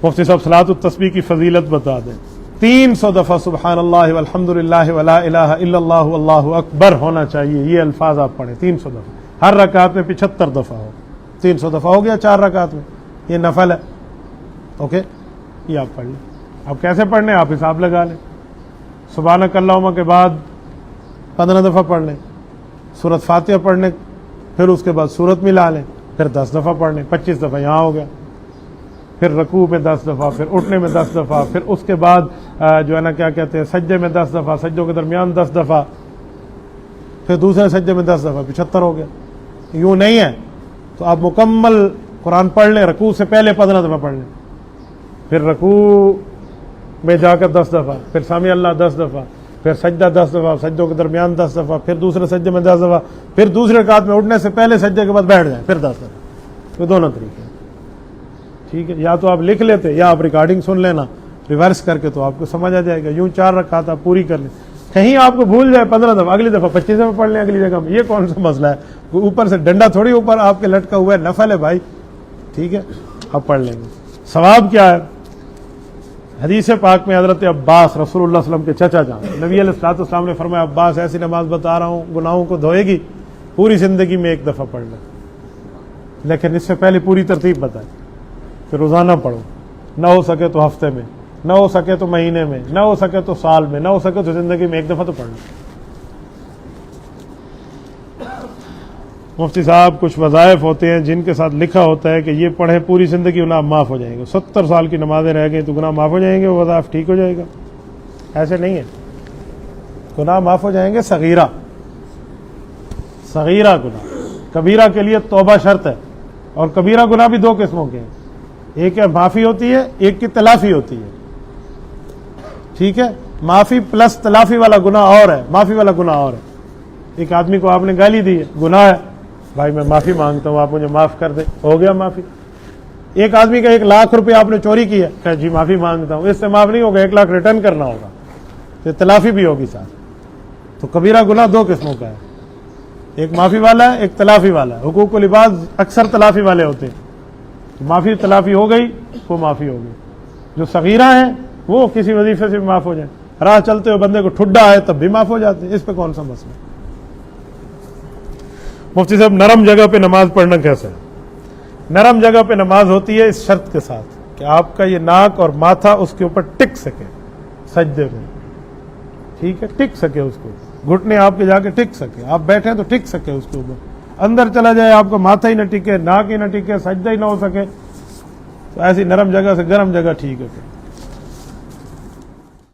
मुफ्ती साहब सलात तस्बीह की फजीलत बता दें। 300 दफ़ा सुबहानल्लाह वल्हम्दुलिल्लाह वला इलाहा इल्लल्लाह वल्लाहु अकबर होना चाहिए। ये अल्फाज आप पढ़ें 300 दफ़ा, हर रकात में 75 दफ़ा हो। 300 दफ़ा हो गया 4 रकात में, ये नफल है। ओके, ये आप पढ़ लें। अब कैसे पढ़ने आप हिसाब लगा लें। सुबहानक अल्लाहुम्मा के बाद 15 दफ़ा पढ़ लें, सूरत फातिहा पढ़ लें, फिर उसके बाद सूरत मिला लें, फिर 10 दफ़ा पढ़ लें, 25 दफ़ा यहाँ हो गया। फिर रकू में 10 दफ़ा, फिर उठने में 10 दफ़ा, फिर उसके बाद जो है ना क्या कहते हैं सज्जे में 10 दफ़ा, सज्जों के दरमियान 10 दफ़ा, फिर दूसरे सज्जे में 10 दफ़ा, 75 हो गया। यूँ नहीं है तो आप मुकम्मल कुरान पढ़ लें, रकू से पहले 15 दफ़ा पढ़ लें, फिर रकू में जाकर 10 दफ़ा, फिर सामी अल्लाह 10 दफ़ा, फिर सज्जा 10 दफ़ा, सज्जों के दरमियान 10 दफ़ा, फिर दूसरे सज्जे में 10 दफ़ा, फिर दूसरे रकात में उठने से पहले सज्जे के बाद बैठ जाए, फिर 10 दफ़ा। तो दोनों तरीके, ठीक है। या तो आप लिख लेते या आप रिकॉर्डिंग सुन लेना रिवर्स करके, तो आपको समझ आ जाएगा। यूं 4 रकात आप पूरी कर लें, कहीं आपको भूल जाए 15 दफ़ा, अगली दफ़ा 25 दफ़ा पढ़ लें अगली जगह में, ये कौन सा मसला है। ऊपर से डंडा थोड़ी ऊपर आपके लटका हुआ है, नफल है भाई, ठीक है, आप पढ़ लेंगे। सवाब क्या है। हदीस पाक में हज़रत अब्बास रसूलुल्लाह सल्लल्लाहु अलैहि वसल्लम के चचा जान नबी अलैहिस्सलाम ने फरमाया, अब्बास ऐसी नमाज बता रहा हूँ गुनाहों को धोएगी, पूरी ज़िंदगी में 1 दफ़ा पढ़ लें, लेकिन इससे पहले पूरी तरतीब बताए। फिर रोज़ाना पढ़ो, ना हो सके तो हफ्ते में, ना हो सके तो महीने में, ना हो सके तो साल में, ना हो सके तो ज़िंदगी में 1 दफ़ा तो पढ़ लो। मुफ्ती साहब कुछ वज़ाइफ होते हैं जिनके साथ लिखा होता है कि ये पढ़े पूरी ज़िंदगी गुनाह माफ़ हो जाएंगे। 70 साल की नमाजें रह गई तो गुनाह माफ़ हो जाएंगे, वो वज़ाइफ ठीक हो जाएगा। ऐसे नहीं है, गुनाह माफ़ हो जाएंगे सगीरा सगीरा गुनाह। कबीरा के लिए तौबा शर्त है, और कबीरा गुनाह भी 2 किस्मों के हैं, एक है माफ़ी होती है, एक की तलाफ़ी होती है, ठीक है। माफ़ी प्लस तलाफ़ी वाला गुनाह और है, माफ़ी वाला गुनाह और है। एक आदमी को आपने गाली दी है, गुनाह है, भाई मैं माफ़ी मांगता हूँ, आप मुझे माफ़ कर दे, हो गया माफ़ी। एक आदमी का 1 लाख रुपये आपने चोरी किया, कहा जी माफ़ी मांगता हूँ, इससे माफ़ नहीं होगा, 1 लाख रिटर्न करना होगा, तो तलाफ़ी भी होगी साथ। तो कबीरा गुनाह 2 किस्मों का है, एक माफ़ी वाला है, एक तलाफ़ी वाला है। हुकूकुल इबाद अक्सर तलाफ़ी वाले होते हैं, माफ़ी तलाफ़ी हो गई वो माफ़ी हो गई। जो सगीरा है वो किसी वजीफे से भी माफ़ हो जाए, राह चलते हुए बंदे को ठुड्डा है तब भी माफ़ हो जाते हैं, इस पे कौन सा मसला है। मुफ्ती साहब नरम जगह पे नमाज पढ़ना कैसे है। नरम जगह पे नमाज होती है इस शर्त के साथ कि आपका ये नाक और माथा उसके ऊपर टिक सके सजदे में, ठीक है, टिक सके, उसको घुटने आपके जाके टिक सके, आप बैठे तो टिक सके उसके ऊपर। अंदर चला जाए आपका माथा ही न टिके, नाक ही न टिके, सजदा ही ना हो सके, तो ऐसी नरम जगह से गर्म जगह ठीक है।